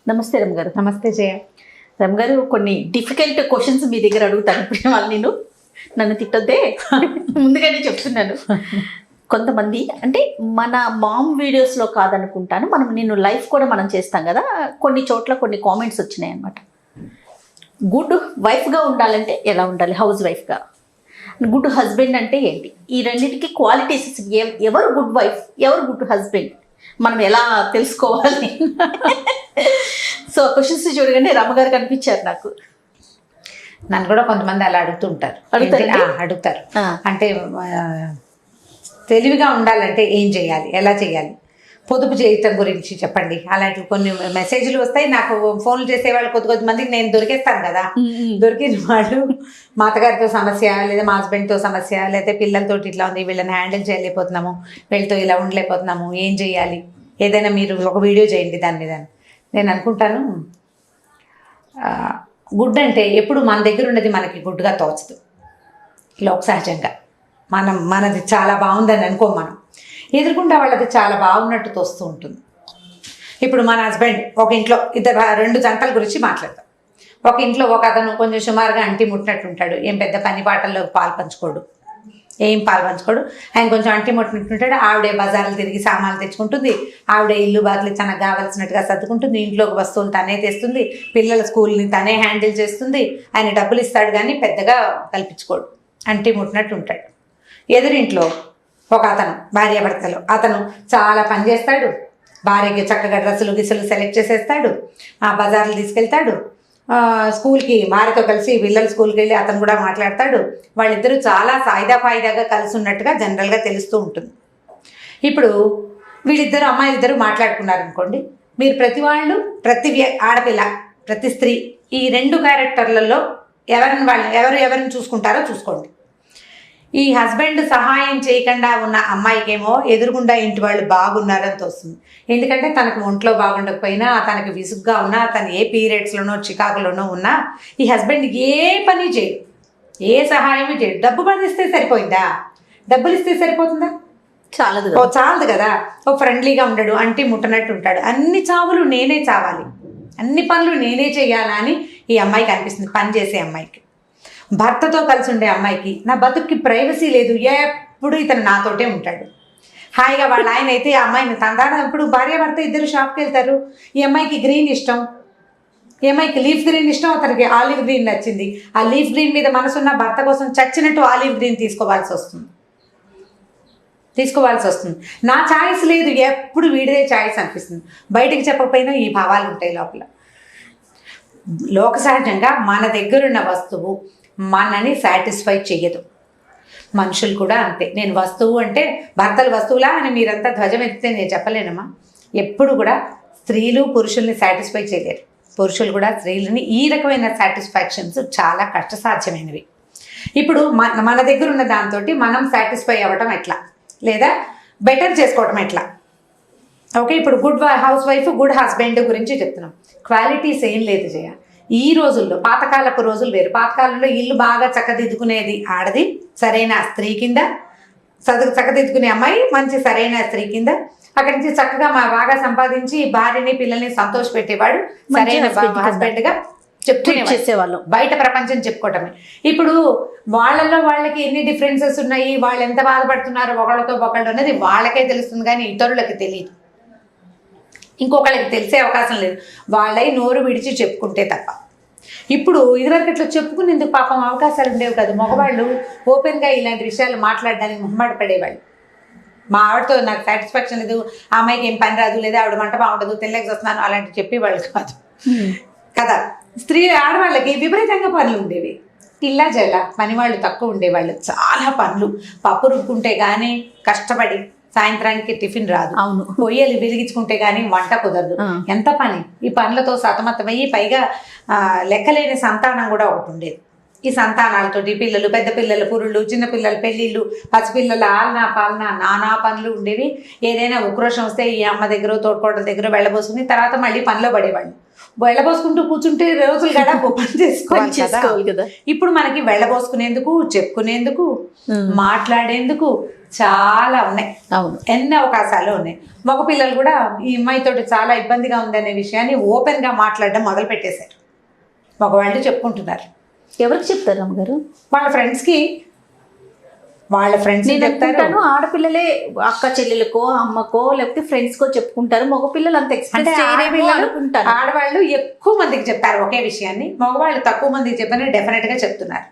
నమస్తే రమ్ గారు. నమస్తే జయ. రమ్ గారు, కొన్ని డిఫికల్ట్ క్వశ్చన్స్ మీ దగ్గర అడుగుతాను. ఇప్పుడు వాళ్ళు నన్ను తిట్టొద్దే, ముందుగానే చెప్తున్నాను. కొంతమంది అంటే మన మామ్ వీడియోస్లో కాదనుకుంటాను, నేను లైఫ్ కూడా మనం చేస్తాం కదా, కొన్ని చోట్ల కొన్ని కామెంట్స్ వచ్చినాయి అనమాట. గుడ్ వైఫ్గా ఉండాలంటే ఎలా ఉండాలి, హౌస్ వైఫ్గా, గుడ్ హస్బెండ్ అంటే ఏంటి, ఈ రెండింటికి క్వాలిటీస్, ఎవరు గుడ్ వైఫ్, ఎవరు గుడ్ హస్బెండ్, మనం ఎలా తెలుసుకోవాలి? సో క్వశ్చన్స్ చూడగానే రమ్మగారు కనిపించారు నాకు. నన్ను కూడా కొంతమంది అలా అడుగుతుంటారు. అడుగుతారు అంటే తెలివిగా ఉండాలంటే ఏం చేయాలి, ఎలా చేయాలి, పొదుపు చేయటం గురించి చెప్పండి. అలాంటి కొన్ని మెసేజ్లు వస్తాయి నాకు. ఫోన్లు చేసేవాళ్ళు కొద్ది మందికి నేను దొరికేస్తాను కదా. దొరికిన వాళ్ళు మా అత్తగారితో సమస్య, లేదా మా హస్బెండ్తో సమస్య, లేదా పిల్లలతో ఇట్లా ఉంది, వీళ్ళని హ్యాండిల్ చేయలేకపోతున్నాము, వీళ్ళతో ఇలా ఉండలేకపోతున్నాము, ఏం చేయాలి, ఏదైనా మీరు ఒక వీడియో చేయండి దాని మీద. నేను అనుకుంటాను, గుడ్ అంటే ఎప్పుడు మన దగ్గర ఉన్నది మనకి గుడ్గా తోచదు. లోక సహజంగా మనది చాలా బాగుందని అనుకో, మనం ఎదురుకుండా వాళ్ళది చాలా బాగున్నట్టు తోస్తూ ఉంటుంది. ఇప్పుడు మన హస్బెండ్ ఒక ఇంట్లో రెండు జంటల గురించి మాట్లాడతాం. ఒక ఇంట్లో ఒక అతను కొంచెం సుమారుగా అంటి ముట్టినట్టు ఉంటాడు, ఏం పెద్ద పని పాటల్లో పాలు పంచుకోడు. ఆయన కొంచెం అంటి ముట్టినట్టుంటాడు. ఆవిడే బజార్లు తిరిగి సామాన్లు తెచ్చుకుంటుంది, ఆవిడే ఇల్లు బాతులు తనకు కావాల్సినట్టుగా సర్దుకుంటుంది, ఇంట్లోకి వస్తువులు తనే తెస్తుంది, పిల్లల స్కూల్ని తనే హ్యాండిల్ చేస్తుంది. ఆయన డబ్బులు ఇస్తాడు కానీ పెద్దగా కల్పించుకోడు, అంటి ముట్టినట్టు ఉంటాడు. ఎదురింట్లో ఒక అతను, భార్యాభర్తలు, అతను చాలా పని చేస్తాడు, భార్యకి చక్కగా డ్రెస్సులు గిస్సులు సెలెక్ట్ చేసేస్తాడు, బజార్లు తీసుకెళ్తాడు, స్కూల్కి భార్యతో కలిసి పిల్లలు స్కూల్కి వెళ్ళి అతను కూడా మాట్లాడతాడు. వాళ్ళిద్దరూ చాలా ఫాయిదాగా కలిసి ఉన్నట్టుగా జనరల్గా తెలుస్తూ ఉంటుంది. ఇప్పుడు వీళ్ళిద్దరు అమ్మాయిలిద్దరూ మాట్లాడుకున్నారనుకోండి, మీరు ప్రతి ఆడపిల్ల, ప్రతి స్త్రీ ఈ రెండు క్యారెక్టర్లలో ఎవరిని చూసుకుంటారో చూసుకోండి. ఈ హస్బెండ్ సహాయం చేయకుండా ఉన్న అమ్మాయికేమో ఎదురుగుండా ఇంటి వాళ్ళు బాగున్నారని తోస్తుంది. ఎందుకంటే తనకు ఒంట్లో బాగుండకపోయినా, తనకి విసుగ్గా ఉన్నా, తను ఏ పీరియడ్స్లోనో చికాకులోనో ఉన్నా ఈ హస్బెండ్ ఏ పని చేయడు, ఏ సహాయము చేయడు. డబ్బు పనిస్తే సరిపోయిందా? డబ్బులు ఇస్తే సరిపోతుందా? చాలదు కదా. ఓ ఫ్రెండ్లీగా ఉండడు, అంటి ముట్టనట్టు ఉంటాడు. అన్ని చావులు నేనే చావాలి, అన్ని పనులు నేనే చేయాలా అని ఈ అమ్మాయికి అనిపిస్తుంది. పని చేసే అమ్మాయికి, భర్తతో కలిసి ఉండే అమ్మాయికి, నా బతుక్కి ప్రైవసీ లేదు, ఎప్పుడు ఇతను నాతోటే ఉంటాడు. హాయిగా వాళ్ళ ఆయన అయితే ఆ అమ్మాయిని ఇప్పుడు భార్యాభర్త ఇద్దరు షాప్కి వెళ్తారు. ఈ అమ్మాయికి గ్రీన్ ఇష్టం, ఈ అమ్మాయికి లీఫ్ గ్రీన్ ఇష్టం, అతనికి ఆలివ్ గ్రీన్ నచ్చింది. ఆ లీఫ్ గ్రీన్ మీద మనసున్న భర్త కోసం చచ్చినట్టు ఆలివ్ గ్రీన్ తీసుకోవాల్సి వస్తుంది. నా ఛాయిస్ లేదు, ఎప్పుడు వీడిదే ఛాయిస్ అనిపిస్తుంది. బయటికి చెప్పకపోయినా ఈ భావాలు ఉంటాయి లోపల. లోక సహజంగా మన దగ్గరున్న వస్తువు మనని సాటిస్ఫై చెయ్యదు. మనుషులు కూడా అంతే. నేను వస్తువు అంటే భర్తలు వస్తువులా అని మీరంతా ధ్వజం ఎత్తితే నేను చెప్పలేనమ్మా. ఎప్పుడు కూడా స్త్రీలు పురుషుల్ని సాటిస్ఫై చేయలేరు, పురుషులు కూడా స్త్రీలని. ఈ రకమైన సాటిస్ఫాక్షన్స్ చాలా కష్టసాధ్యమైనవి. ఇప్పుడు మన దగ్గర ఉన్న దాంతో మనం సాటిస్ఫై అవ్వటం ఎట్లా, లేదా బెటర్ చేసుకోవటం ఎట్లా? ఓకే, ఇప్పుడు good house wife, good husband గురించి చెప్తున్నాం. క్వాలిటీస్ ఏం లేదు జయ. ఈ రోజుల్లో పాతకాలపు రోజులు వేరు. పాతకాలంలో ఇల్లు బాగా చక్కదిద్దుకునేది ఆడది, సరైన స్త్రీ కింద. చక్కదిద్దుకునే అమ్మాయి మంచి సరైన స్త్రీ కింద. అక్కడి నుంచి చక్కగా బాగా సంపాదించి భార్యని పిల్లల్ని సంతోష పెట్టేవాడు, సరైన హస్బెండ్గా చెప్పుకునేవాళ్ళు. బయట ప్రపంచం చెప్పుకోవటమే. ఇప్పుడు వాళ్ళకి ఎన్ని డిఫరెన్సెస్ ఉన్నాయి, వాళ్ళు ఎంత బాధపడుతున్నారు ఒకళ్ళతో ఒకళ్ళు అన్నది వాళ్ళకే తెలుస్తుంది, కానీ ఇతరులకి తెలియదు, ఇంకొకళ్ళకి తెలిసే అవకాశం లేదు. వాళ్ళై నోరు విడిచి చెప్పుకుంటే తప్ప. ఇప్పుడు ఇదివరకు ఇట్లా చెప్పుకునేందుకు పాపం అవకాశాలు ఉండేవి కాదు. మగవాళ్ళు ఓపెన్గా ఇలాంటి విషయాలు మాట్లాడడానికి మొహమాట పడేవాళ్ళు. మా ఆవిడతో నాకు సాటిస్ఫాక్షన్ లేదు, ఆ అమ్మాయికి ఏం పని రాదు, లేదా ఆవిడ మంట బాగుండదు, తెల్లకి వస్తున్నాను అలాంటి చెప్పేవాళ్ళు కాదు కదా. ఆడవాళ్ళకి విపరీతంగా పనులు ఉండేవి. ఇల్లా జల్ల పనివాళ్ళు తక్కువ ఉండేవాళ్ళు, చాలా పనులు. పప్పు రుక్కుంటే కానీ కష్టపడి సాయంత్రానికి టిఫిన్ రాదు, అవును, పొయ్యలు వెలిగించుకుంటే కానీ వంట కుదరదు, ఎంత పని. ఈ పనులతో సతమతమయ్యి పైగా లెక్కలేని సంతానం కూడా ఒకటి ఉండేది. ఈ సంతానాలతోటి పిల్లలు, పెద్ద పిల్లలు పురుళ్ళు, చిన్నపిల్లల పెళ్ళిళ్ళు, పసిపిల్లల ఆలనా పాలన, నానా పనులు ఉండేవి. ఏదైనా ఉక్రోషం వస్తే ఈ అమ్మ దగ్గర తోడుకోవడం దగ్గర వెళ్ళబోసుకుని తర్వాత మళ్ళీ పనిలో పడేవాళ్ళు. వెళ్ళబోసుకుంటూ కూర్చుంటే రోజులు గడా పని చేసుకోవాలి చేసుకోవాలి కదా. కదా. ఇప్పుడు మనకి వెళ్ళబోసుకునేందుకు, చెప్పుకునేందుకు, మాట్లాడేందుకు చాలా ఉన్నాయి. అవును, ఎన్ని అవకాశాలు ఉన్నాయి. మగ పిల్లలు కూడా ఈ అమ్మాయితోటి చాలా ఇబ్బందిగా ఉందనే విషయాన్ని ఓపెన్గా మాట్లాడడం మొదలు పెట్టేశారు. మగవాళ్ళు చెప్పుకుంటున్నారు. ఎవరికి చెప్తారు అమ్మగారు? వాళ్ళ ఫ్రెండ్స్కి, వాళ్ళ ఫ్రెండ్స్ నేను చెప్తారు. అనుకుంటాను ఆడపిల్లలే అక్క చెల్లెలకో అమ్మకో లేకపోతే ఫ్రెండ్స్ కో చెప్పుకుంటారు. మగపిల్లలు అంత అంటే ఎక్స్ప్రెస్ చేయరేమో అనుకుంటాను. ఆడవాళ్ళు ఎక్కువ మందికి చెప్తారు ఒకే విషయాన్ని, మగవాళ్ళు తక్కువ మందికి చెప్పని డెఫినెట్గా చెప్తున్నారు.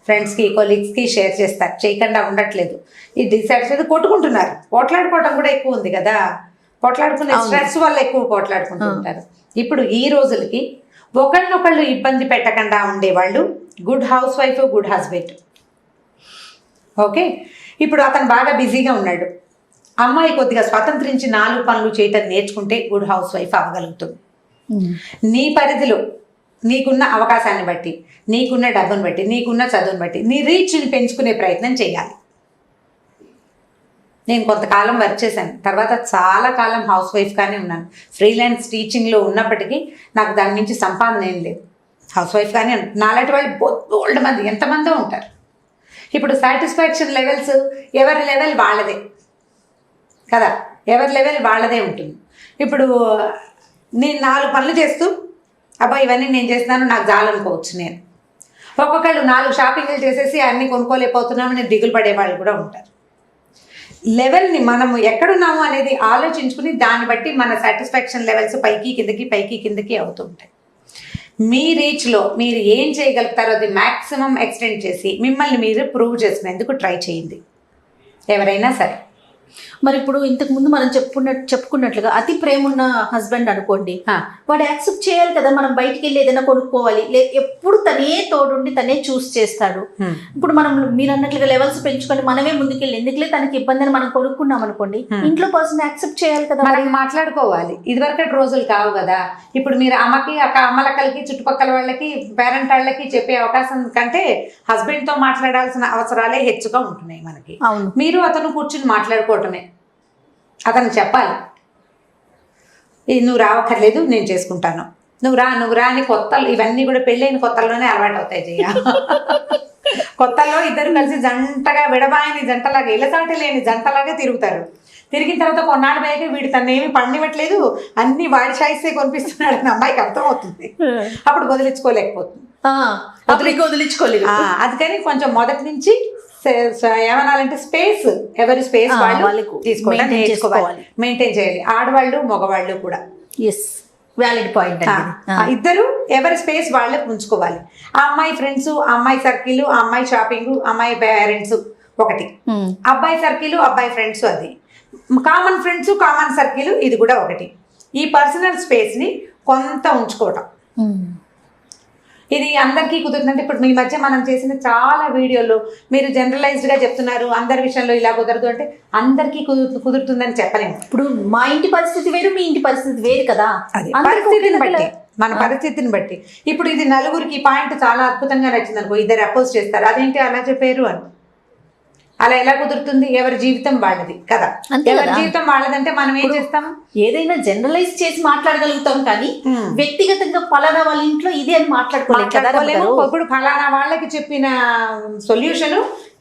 ఫ్రెండ్స్కి, కొలీగ్స్కి షేర్ చేస్తారు, చేయకుండా ఉండట్లేదు. ఈ డిసాటిస్ఫైడ్ కొట్టుకుంటున్నారు. పోట్లాడుకోవటం కూడా ఎక్కువ ఉంది కదా, పోట్లాడుకునే స్ట్రెస్ వల్ల ఎక్కువ పోట్లాడుకుంటూ ఉంటారు. ఇప్పుడు ఈ రోజులకి ఒకళ్ళనొకళ్ళు ఇబ్బంది పెట్టకుండా ఉండేవాళ్ళు good house wife, good husband. Okay, ఇప్పుడు అతను బాగా బిజీగా ఉన్నాడు, అమ్మాయి కొద్దిగా స్వతంత్రించి 4 పనులు చేయటం నేర్చుకుంటే గుడ్ హౌస్ వైఫ్ అవ్వగలుగుతుంది. నీ పరిధిలో నీకున్న అవకాశాన్ని బట్టి, నీకున్న డబ్బును బట్టి, నీకున్న చదువుని బట్టి నీ రీచ్ని పెంచుకునే ప్రయత్నం చేయాలి. నేను కొంతకాలం వర్క్ చేశాను, తర్వాత చాలా కాలం హౌస్ వైఫ్గానే ఉన్నాను. ఫ్రీలాన్స్ టీచింగ్లో ఉన్నప్పటికీ నాకు దాని నుంచి సంపాదన ఏం లేదు. హౌస్ వైఫ్గానే నాలాంటి వాళ్ళు బోల్డ్ మంది, ఎంతమందో ఉంటారు. ఇప్పుడు సాటిస్ఫాక్షన్ లెవెల్స్ ఎవరి లెవెల్ వాళ్ళదే కదా, ఎవరి లెవెల్ వాళ్ళదే ఉంటుంది. ఇప్పుడు నేను 4 పనులు చేస్తూ అబ్బా ఇవన్నీ నేను చేస్తున్నాను నాకు చాలనుకోవచ్చు. నేను ఒక్కొక్కళ్ళు 4 షాపింగ్లు చేసేసి అన్నీ కొనుక్కోలేకపోతున్నామని దిగులు పడేవాళ్ళు కూడా ఉంటారు. లెవెల్ని మనము ఎక్కడున్నాము అనేది ఆలోచించుకుని దాన్ని బట్టి మన సాటిస్ఫాక్షన్ లెవెల్స్ పైకి కిందకి పైకి కిందకి అవుతూ ఉంటాయి. మీ రీచ్లో మీరు ఏం చేయగలుగుతారో అది మ్యాక్సిమం ఎక్స్టెండ్ చేసి మిమ్మల్ని మీరు ప్రూవ్ చేసుకునేందుకు ట్రై చేయండి ఎవరైనా సరే. మరి ఇప్పుడు ఇంతకు ముందు మనం చెప్పుకున్నట్లుగా అతి ప్రేమ ఉన్న హస్బెండ్ అనుకోండి, వాడు యాక్సెప్ట్ చేయాలి కదా. మనం బయటికి వెళ్ళి ఏదైనా కొనుక్కోవాలి, ఎప్పుడు తనే తోడుండి తనే చూస్ చేస్తాడు. ఇప్పుడు మనం మీరు అన్నట్లుగా లెవెల్స్ పెంచుకొని మనమే ముందుకెళ్ళి ఎందుకులే తనకి ఇబ్బంది అని మనం కొనుక్కున్నాం అనుకోండి, ఇంట్లో పర్సన్ యాక్సెప్ట్ చేయాలి కదా, మనం మాట్లాడుకోవాలి. ఇదివరకటి రోజులు కావు కదా. ఇప్పుడు మీరు అమ్మకి అమ్మలక్కలకి చుట్టుపక్కల వాళ్ళకి పేరెంట్ వాళ్ళకి చెప్పే అవకాశం కంటే హస్బెండ్తో మాట్లాడాల్సిన అవసరాలే హెచ్చుగా ఉంటున్నాయి మనకి. మీరు అతను కూర్చుని మాట్లాడుకోవటమే, అతను చెప్పాలి నువ్వు రావక్కర్లేదు నేను చేసుకుంటాను, నువ్వు రా అని కొత్తలు ఇవన్నీ కూడా పెళ్ళైన కొత్తల్లోనే అలవాటు అవుతాయి. చెయ్య కొత్తల్లో ఇద్దరు కలిసి జంటగా విడబాయని జంటలాగా ఇళ్ళసాటి లేని జంటలాగా తిరుగుతారు. తిరిగిన తర్వాత కొన్నాళ్ళు పోయాక వీడు తనేమి పండివ్వట్లేదు, అన్ని వాడి చాయిసే కొనిపిస్తున్నాడు అని అమ్మాయికి అర్థమవుతుంది. అప్పుడు వదిలించుకోలేకపోతుంది, వదిలించుకోలేదు. అందుకని కొంచెం మొదటి నుంచి ఏమనాలంటే స్పేస్, ఎవరి స్పేస్ వాళ్ళు తీసుకోవడం నేర్చుకోవాలి, మెయింటైన్ చేయాలి. ఆడవాళ్ళు మగవాళ్ళు కూడా. Yes, valid point. ఇద్దరు ఎవరి స్పేస్ వాళ్ళకి ఉంచుకోవాలి. ఆ అమ్మాయి ఫ్రెండ్స్, ఆ అమ్మాయి సర్కిల్, ఆ అమ్మాయి షాపింగ్, అమ్మాయి పేరెంట్స్ ఒకటి, అబ్బాయి సర్కిల్ అబ్బాయి ఫ్రెండ్స్ అది కామన్ ఫ్రెండ్స్ కామన్ సర్కిల్ ఇది కూడా ఒకటి. ఈ పర్సనల్ స్పేస్ని కొంత ఉంచుకోవటం ఇది అందరికీ కుదురుతుందంటే ఇప్పుడు మీ మధ్య మనం చేసిన చాలా వీడియోలు మీరు జనరలైజ్డ్గా చెప్తున్నారు అందరి విషయంలో ఇలా కుదరదు అంటే అందరికీ కుదురుతుందని చెప్పలేము. ఇప్పుడు మా ఇంటి పరిస్థితి వేరు, మీ ఇంటి పరిస్థితి వేరు కదా. పరిస్థితిని బట్టి, మన పరిస్థితిని బట్టి. ఇప్పుడు ఇది నలుగురికి పాయింట్ చాలా అద్భుతంగా నచ్చింది అనుకో, ఇద్దరు అపోజ్ చేస్తారు, అదేంటి అలా చెప్పారు అని. అలా ఎలా కుదురుతుంది? ఎవరి జీవితం వాళ్ళది కదా. ఎవరి జీవితం వాళ్ళదంటే మనం ఏం చేస్తాం? ఏదైనా జనరలైజ్ చేసి మాట్లాడగలుగుతాం కానీ వ్యక్తిగతంగా ఫలానా వాళ్ళ ఇంట్లో ఇది అని మాట్లాడుకోలేము. ఇప్పుడు ఫలానా వాళ్ళకి చెప్పిన సొల్యూషన్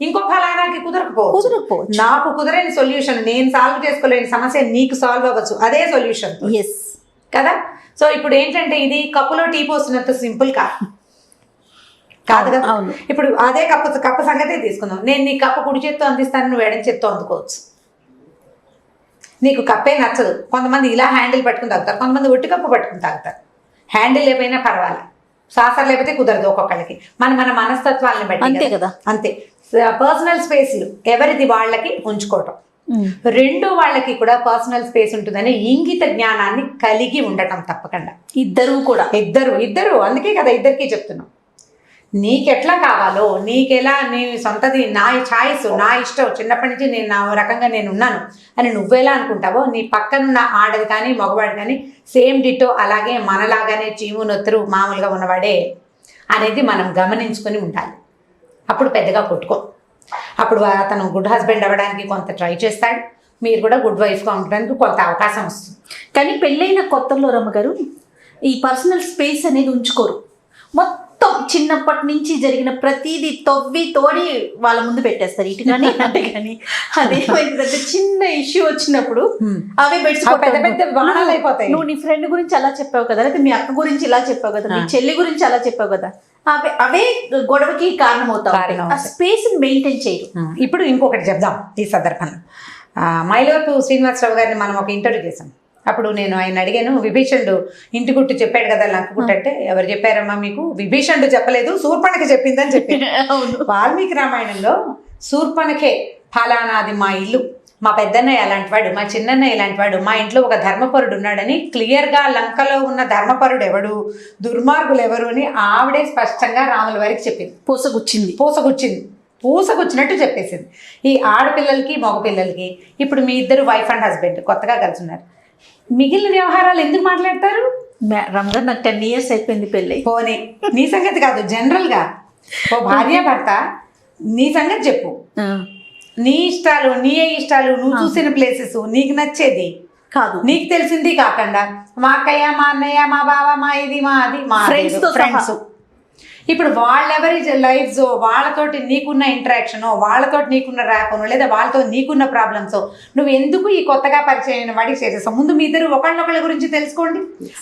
ఇంకో ఫలానాకి కుదరకపోవచ్చు. నాకు కుదరని సొల్యూషన్, నేను సాల్వ్ చేసుకోలేని సమస్య నీకు సాల్వ్ అవ్వచ్చు, అదే సొల్యూషన్ కదా. సో ఇప్పుడు ఏంటంటే ఇది కప్పులో టీ పోసినంత సింపుల్ కాదు కదా. ఇప్పుడు అదే కప్పు సంగతే తీసుకుందాం. నేను నీ కప్పు కుడి చేత్తో అందిస్తాను, నువ్వు ఎడం చేత్తో అందుకోవచ్చు. నీకు కప్పే నచ్చదు, కొంతమంది ఇలా హ్యాండిల్ పట్టుకుని తాగుతారు, కొంతమంది ఒట్టి కప్పు పట్టుకుని తాగుతారు. హ్యాండిల్ లేకపోయినా పర్వాలేదు, సాసర్ లేకపోతే కుదరదు ఒక్కొక్కళ్ళకి. మన మనస్తత్వాలని బట్టి అంతే కదా. అంతే. పర్సనల్ స్పేస్లు ఎవరిది వాళ్ళకి ఉంచుకోవటం, రెండు వాళ్ళకి కూడా పర్సనల్ స్పేస్ ఉంటుందని ఇంగిత జ్ఞానాన్ని కలిగి ఉండటం తప్పకుండా. ఇద్దరు అందుకే కదా ఇద్దరికీ చెప్తున్నాం. నీకెట్లా కావాలో, నీకెలా, నీ సొంతది, నా ఛాయిస్, నా ఇష్టం, చిన్నప్పటి నుంచి నేను నా రకంగా నేను ఉన్నాను అని నువ్వెలా అనుకుంటావో నీ పక్కనున్న ఆడది కానీ మగవాడు కానీ సేమ్ డిటో అలాగే మనలాగానే చీము నొత్తరు మామూలుగా ఉన్నవాడే అనేది మనం గమనించుకొని ఉండాలి. అప్పుడు పెద్దగా కొట్టుకో. అప్పుడు అతను గుడ్ హస్బెండ్ అవ్వడానికి కొంత ట్రై చేస్తాడు, మీరు కూడా గుడ్ వైఫ్గా ఉండడానికి కొంత అవకాశం వస్తుంది. కానీ పెళ్ళైన కొత్తలో రమ్మగారు ఈ పర్సనల్ స్పేస్ అనేది ఉంచుకోరు. మొత్తం చిన్నప్పటి నుంచి జరిగిన ప్రతిదీ తవ్వి తోడి వాళ్ళ ముందు పెట్టేస్తారు. ఇటు కానీ అంటే కానీ అదేమైందంటే చిన్న ఇష్యూ వచ్చినప్పుడు అవే పెద్ద పెద్ద బాణాలు అయిపోతాయి. నువ్వు నీ ఫ్రెండ్ గురించి అలా చెప్పావు కదా, లేకపోతే మీ అక్క గురించి ఇలా చెప్పావు కదా, మీ చెల్లి గురించి అలా చెప్పావు కదా, అవే గొడవకి కారణం అవుతాయి. ఆ స్పేస్ మెయింటైన్ చేయరు. ఇప్పుడు ఇంకొకటి చెప్దాం ఈ సందర్భంలో. మైలవరపు శ్రీనివాసరావు గారిని మనం ఒక ఇంటర్వ్యూ చేసాం. అప్పుడు నేను ఆయన అడిగాను, విభీషణుడు ఇంటి గుట్టు చెప్పాడు కదా లంక గుట్టు అంటే, ఎవరు చెప్పారమ్మా మీకు? విభీషణుడు చెప్పలేదు, శూర్పణఖ చెప్పిందని చెప్పి. వాల్మీకి రామాయణంలో శూర్పణఖే ఫలానాది మా ఇల్లు, మా పెద్దన్నయ్య అలాంటి వాడు, మా చిన్నన్నయ్య ఇలాంటి వాడు, మా ఇంట్లో ఒక ధర్మపరుడు ఉన్నాడని క్లియర్గా లంకలో ఉన్న ధర్మపరుడు ఎవడు, దుర్మార్గులు ఎవరు అని ఆవిడే స్పష్టంగా రాముల వారికి చెప్పింది. పూసగుచ్చినట్టు చెప్పేసింది. ఈ ఆడపిల్లలకి మగపిల్లలకి ఇప్పుడు మీ ఇద్దరు వైఫ్ అండ్ హస్బెండ్ కొత్తగా కలిసి ఉన్నారు, మిగిలిన వ్యవహారాలు ఎందుకు మాట్లాడతారు? రంజాన్ నాకు 10 years అయిపోయింది పెళ్ళి. పోనీ నీ సంగతి కాదు, జనరల్గా ఓ భార్యాభర్త నీ సంగతి చెప్పు. నీ ఇష్టాలు, నీ ఇష్టాలు, నువ్వు చూసిన ప్లేసెస్, నీకు నచ్చేది కాదు, నీకు తెలిసింది కాకుండా మా అక్కయ్య, మా అన్నయ్య, మా బావ, మా ఇది, మా అది, మా ఫ్రెండ్స్. ఇప్పుడు వాళ్ళెవరి లైఫ్స్, వాళ్ళతోటి నీకున్న ఇంటరాక్షనో, వాళ్ళతోటి నీకున్న ర్యాపనో, లేదా వాళ్ళతో నీకున్న ప్రాబ్లమ్సో నువ్వు ఎందుకు ఈ కొత్తగా పరిచయం వాడికి చేసేస్తావు? ముందు మీ ఇద్దరు ఒకళ్ళొకళ్ళ గురించి తెలుసుకోండి.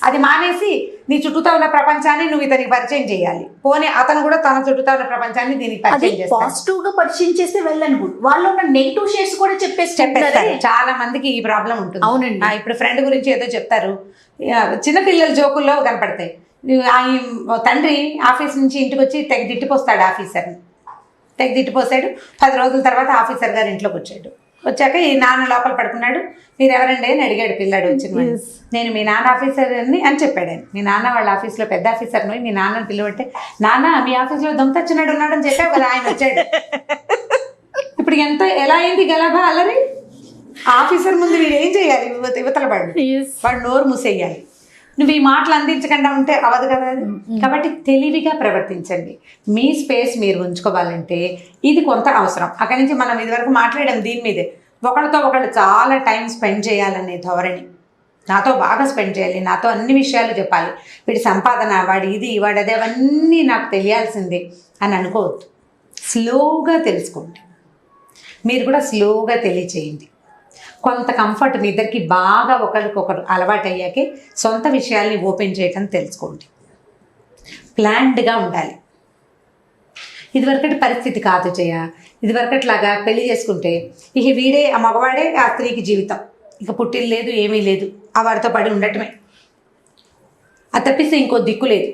అది మానేసి నీ చుట్టూతా ఉన్న ప్రపంచాన్ని నువ్వు ఇతనికి పరిచయం చేయాలి. పోనీ అతను కూడా తన చుట్టూతా ఉన్న ప్రపంచాన్ని దీనికి పరిచయం చేస్తాడు. పాజిటివ్ గా పరిచయం చేస్తే వెళ్ళను, వాళ్ళు ఉన్న నెగిటివ్ షేడ్స్ కూడా చెప్పేస్తారు. చాలా మందికి ఈ ప్రాబ్లం ఉంటుంది. అవునండి. ఇప్పుడు ఫ్రెండ్ గురించి ఏదో చెప్తారు, చిన్నపిల్లల జోకుల్లో కనపడతాయి. తండ్రి ఆఫీస్ నుంచి ఇంటికి వచ్చి తెగ తిట్టిపోస్తాడు ఆఫీసర్ని. తెగ తిట్టిపోసాడు. 10 రోజుల తర్వాత ఆఫీసర్ గారు ఇంట్లోకి వచ్చాడు. వచ్చాక ఈ నాన్న లోపల పడుకున్నాడు. మీరు ఎవరండి అని అడిగాడు పిల్లాడు వచ్చిన. నేను మీ నాన్న ఆఫీసర్ని అని చెప్పాడు ఆయన. మీ నాన్న వాళ్ళ ఆఫీస్లో పెద్ద ఆఫీసర్ని, మీ నాన్నని పిలువంటే, నాన్న మీ ఆఫీస్లో దొంగతచ్చినాడు ఉన్నాడని చెప్పావు కదా, ఆయన వచ్చాడు. ఇప్పుడు ఎలా అయింది గలభా అల్లరి? ఆఫీసర్ ముందు వీడు ఏం చేయాలి? యువతల వాడు నోరు మూసేయాలి. నువ్వు ఈ మాటలు అందించకుండా ఉంటే అవదు కదా. కాబట్టి తెలివిగా ప్రవర్తించండి. మీ స్పేస్ మీరు ఉంచుకోవాలంటే ఇది కొంత అవసరం. అక్కడి నుంచి మనం ఇదివరకు మాట్లాడాం దీని మీదే. ఒకళ్ళతో ఒకళ్ళు చాలా టైం స్పెండ్ చేయాలనే ధోరణి. నాతో బాగా స్పెండ్ చేయాలి, నాతో అన్ని విషయాలు చెప్పాలి, వీడి సంపాదన, వాడి ఇది, వాడి అదే, అవన్నీ నాకు తెలియాల్సిందే అని అనుకోవద్దు. స్లోగా తెలుసుకోండి. మీరు కూడా స్లోగా తెలియచేయండి. కొంత కంఫర్ట్ మీ ఇద్దరికి బాగా ఒకరికొకరు అలవాటు అయ్యాకే సొంత విషయాల్ని ఓపెన్ చేయటం తెలుసుకోండి. ప్లాన్డ్గా ఉండాలి. ఇదివరకటి పరిస్థితి కాదు ఇదివరకట్లాగా పెళ్లి చేసుకుంటే ఇక వీడే ఆ మగవాడే ఆ స్త్రీకి జీవితం, ఇక పుట్టిల్లు లేదు, ఏమీ లేదు, ఆ వాడితో పడి ఉండటమే, అది తప్పిస్తే ఇంకో దిక్కు లేదు.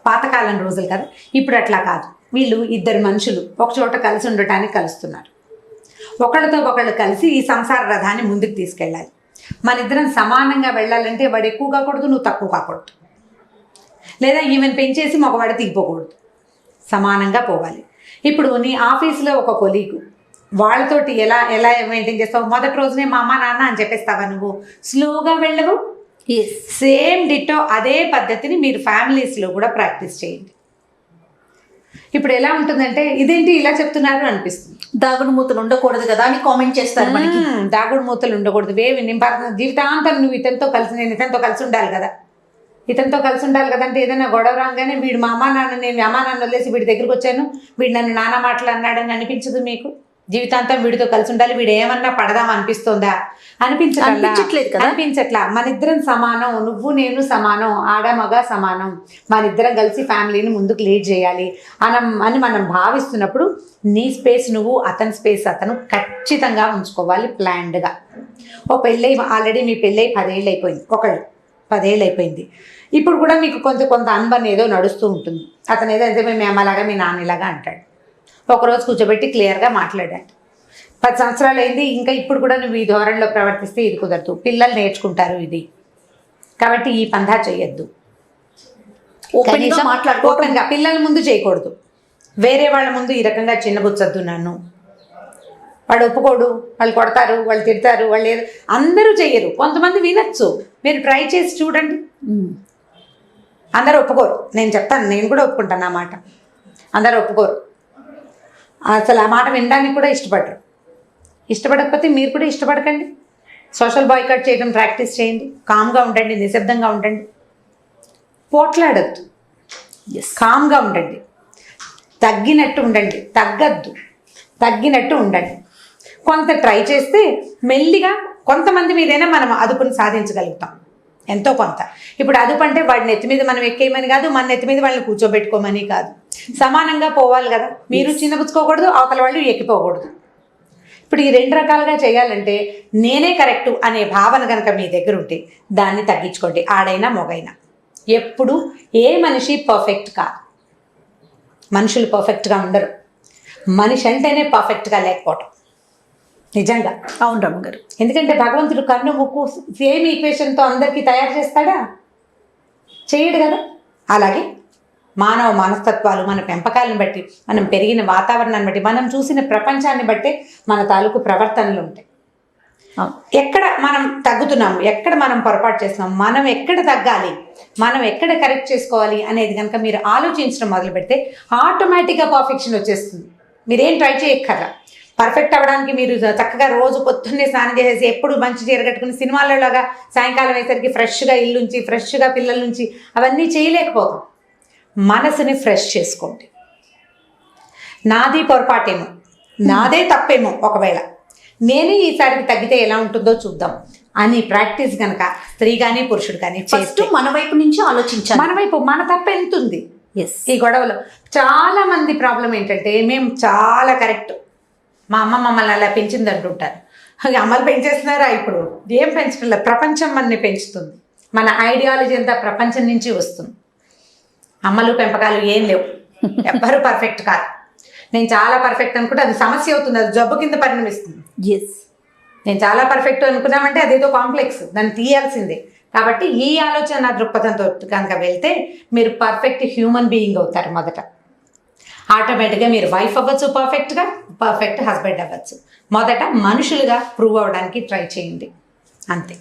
పాతకాలం రోజులు కదా. ఇప్పుడు అట్లా కాదు. వీళ్ళు ఇద్దరు మనుషులు ఒక చోట కలిసి ఉండటానికి కలుస్తున్నారు. ఒకళ్ళతో ఒకళ్ళు కలిసి ఈ సంసార రథాన్ని ముందుకు తీసుకెళ్ళాలి. మన ఇద్దరం సమానంగా వెళ్ళాలంటే వాడు ఎక్కువ కాకూడదు, నువ్వు తక్కువ కాకూడదు, లేదా ఈవెన్ పెంచేసి మగవాడు దిగిపోకూడదు, సమానంగా పోవాలి. ఇప్పుడు నీ ఆఫీస్లో ఒక కొలీగు, వాళ్ళతోటి ఎలా మెయింటైన్ చేస్తావు? మొదటి రోజునే మా అమ్మ నాన్న అని చెప్పేస్తావా నువ్వు? స్లోగా వెళ్ళవు. సేమ్ డిట్టో అదే పద్ధతిని మీరు ఫ్యామిలీస్లో కూడా ప్రాక్టీస్ చేయండి. ఇప్పుడు ఎలా ఉంటుందంటే, ఇదేంటి ఇలా చెప్తున్నారు అనిపిస్తుంది. దాగుడు మూతలు ఉండకూడదు కదా అని కామెంట్ చేస్తారు మనకి. దాగుడు మూతలు ఉండకూడదు. జీవితాంతం నువ్వు ఇతనితో కలిసి, నేను ఇతనితో కలిసి ఉండాలి కదా, ఇతనితో కలిసి ఉండాలి కదంటే ఏదైనా గొడవ రాగానే వీడు మా అమ్మ నాన్న, నేను అమ్మ నాన్న వదిలేసి వీడి దగ్గరికి వచ్చాను, వీడు నన్ను నానా మాటలు అన్నాడని అనిపించదు మీకు? జీవితాంతం వీడితో కలిసి ఉండాలి, వీడు ఏమన్నా పడదాం అనిపిస్తుందా? అనిపించట్లా. మన ఇద్దరం సమానం, నువ్వు నేను సమానం, ఆడ మగ సమానం, మన ఇద్దరం కలిసి ఫ్యామిలీని ముందుకు లీడ్ చేయాలి అని మనం భావిస్తున్నప్పుడు నీ స్పేస్ నువ్వు, అతని స్పేస్ అతను ఖచ్చితంగా ఉంచుకోవాలి ప్లాన్డ్గా. ఓ పెళ్ళై ఆల్రెడీ మీ పెళ్ళై 10 ఏళ్ళు అయిపోయింది, ఒకళ్ళు 10 ఏళ్ళు అయిపోయింది. ఇప్పుడు కూడా మీకు కొంత అనుభవం ఏదో నడుస్తూ ఉంటుంది. అతను ఏదో అయితే మీ అమ్మలాగా మీ నాన్నలాగా అంటాడు. ఒకరోజు కూర్చోబెట్టి క్లియర్గా మాట్లాడాడు. 10 సంవత్సరాలు అయింది, ఇంకా ఇప్పుడు కూడా నువ్వు ఈ ధోరణిలో ప్రవర్తిస్తే ఇది కుదరదు, పిల్లలు నేర్చుకుంటారు ఇది, కాబట్టి ఈ పందా చేయొద్దు. ఓపెన్గా పిల్లల ముందు చేయకూడదు, వేరే వాళ్ళ ముందు ఈ రకంగా చిన్నబుచ్చొద్దు నన్ను. వాడు ఒప్పుకోడు, వాళ్ళు కొడతారు, వాళ్ళు తిడతారు, వాళ్ళు అందరూ చెయ్యరు, కొంతమంది వినొచ్చు. మీరు ట్రై చేసి చూడండి. అందరూ ఒప్పుకోరు, నేను చెప్తాను, నేను కూడా ఒప్పుకుంటాను ఆ మాట. అందరూ ఒప్పుకోరు, అసలు ఆ మాట వినడానికి కూడా ఇష్టపడరు. ఇష్టపడకపోతే మీరు కూడా ఇష్టపడకండి. సోషల్ బాయ్కాట్ చేయడం ప్రాక్టీస్ చేయండి. కామ్గా ఉండండి, నిశ్శబ్దంగా ఉండండి. పోట్లాడద్దు, ఎస్ కామ్గా ఉండండి, తగ్గినట్టు ఉండండి, తగ్గద్దు, తగ్గినట్టు ఉండండి. కొంత ట్రై చేస్తే మెల్లిగా కొంతమంది మీదైనా మనం అదుపుని సాధించగలుగుతాం, ఎంతో కొంత. ఇప్పుడు అదుపు అంటే వాడి నెత్తి మీద మనం ఎక్కేయమని కాదు, మన నెత్తి మీద వాళ్ళని కూర్చోబెట్టుకోమని కాదు, సమానంగా పోవాలి కదా. మీరు చిన్నపుచ్చుకోకూడదు, అవతల వాళ్ళు ఎక్కిపోకూడదు. ఇప్పుడు ఈ 2 రకాలుగా చేయాలంటే నేనే కరెక్టు అనే భావన కనుక మీ దగ్గర ఉంటే దాన్ని తగ్గించుకోండి. ఆడైనా మొగైనా ఎప్పుడు ఏ మనిషి పర్ఫెక్ట్ కాదు, మనుషులు పర్ఫెక్ట్గా ఉండరు. మనిషి అంటేనే పర్ఫెక్ట్గా లేకపోవటం నిజంగా. అవును రమ్మగారు. ఎందుకంటే భగవంతుడు కన్ను ముక్కు సేమ్ ఈక్వేషన్తో అందరికీ తయారు చేస్తాడా? చేయడు కదా. అలాగే మానవ మనస్తత్వాలు మన పెంపకాలను బట్టి, మనం పెరిగిన వాతావరణాన్ని బట్టి, మనం చూసిన ప్రపంచాన్ని బట్టి మన తాలూకు ప్రవర్తనలు ఉంటాయి. ఎక్కడ మనం తగ్గుతున్నాము, ఎక్కడ మనం పొరపాటు చేస్తున్నాం, మనం ఎక్కడ తగ్గాలి, మనం ఎక్కడ కరెక్ట్ చేసుకోవాలి అనేది కనుక మీరు ఆలోచించడం మొదలు పెడితే ఆటోమేటిక్గా పర్ఫెక్షన్ వచ్చేస్తుంది. మీరేం ట్రై చేయక్కర్లా. పర్ఫెక్ట్ అవ్వడానికి మీరు చక్కగా రోజు పొద్దున్నే స్నానం చేసేసి ఎప్పుడు మంచి చీర కట్టుకుని సినిమాలలాగా సాయంకాలం అయ్యేసరికి ఫ్రెష్గా ఇల్లు నుంచి, ఫ్రెష్గా పిల్లల నుంచి అవన్నీ చేయలేకపోతాం. మనసుని ఫ్రెష్ చేసుకోండి. నాది పొరపాటేమో, నాదే తప్పేమో, ఒకవేళ నేనే ఈసారికి తగ్గితే ఎలా ఉంటుందో చూద్దాం అని ప్రాక్టీస్ కనుక స్త్రీ కానీ పురుషుడు కానీ ఫస్ట్ మన వైపు నుంచి ఆలోచించాలి. మన వైపు మన తప్ప ఎంత ఉంది ఎస్. ఈ గొడవలో? చాలా మంది ప్రాబ్లం ఏంటంటే మేము చాలా కరెక్ట్, మా అమ్మ మమ్మల్ని అలా పెంచింది అంటుంటారు. అమ్మలు పెంచేస్తున్నారా? ఇప్పుడు ఏం పెంచడం లేదు, ప్రపంచం మనని పెంచుతుంది. మన ఐడియాలజీ అంతా ప్రపంచం నుంచి వస్తుంది. అమ్మలు పెంపకాలు ఏం లేవు, ఎవ్వరూ పర్ఫెక్ట్ కాదు. నేను చాలా పర్ఫెక్ట్ అనుకుంటే అది సమస్య అవుతుంది, అది జబ్బు కింద పరిణమిస్తుంది. ఎస్. నేను చాలా పర్ఫెక్ట్ అనుకున్నామంటే అదేదో కాంప్లెక్స్, దాన్ని తీయాల్సిందే. కాబట్టి ఈ ఆలోచన దృక్పథంతో కనుక వెళ్తే మీరు పర్ఫెక్ట్ హ్యూమన్ బీయింగ్ అవుతారు. మొదట ఆటోమేటిక్గా మీరు వైఫ్ అవ్వచ్చు, పర్ఫెక్ట్ హస్బెండ్ అవ్వచ్చు. మొదట మనుషులుగా ప్రూవ్ అవ్వడానికి ట్రై చేయండి, అంతే.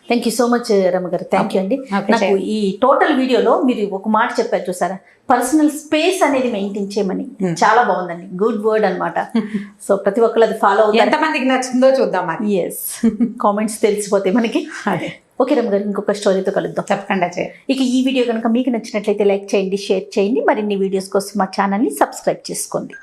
థ్యాంక్ యూ సో మచ్ రమ్మగారు. థ్యాంక్ యూ అండి. Okay, నాకు ఈ టోటల్ వీడియోలో మీరు ఒక మాట చెప్పారు చూసారా, పర్సనల్ స్పేస్ అనేది మెయింటైన్ చేయమని. చాలా బాగుందండి, గుడ్ వర్డ్ అనమాట. సో ప్రతి ఒక్కరు అది ఫాలో అవుతారు. ఎంతమందికి నచ్చిందో చూద్దాం మరి. ఎస్, కామెంట్స్ తెలిసిపోతాయి మనకి. అదే. ఓకే రమ్మగారు, ఇంకొక స్టోరీతో కలుద్దాం. తప్పకుండా చేయండి. ఇక ఈ వీడియో కనుక మీకు నచ్చినట్లయితే లైక్ చేయండి, షేర్ చేయండి. మరిన్ని వీడియోస్ కోసం మా ఛానల్ని సబ్స్క్రైబ్ చేసుకోండి.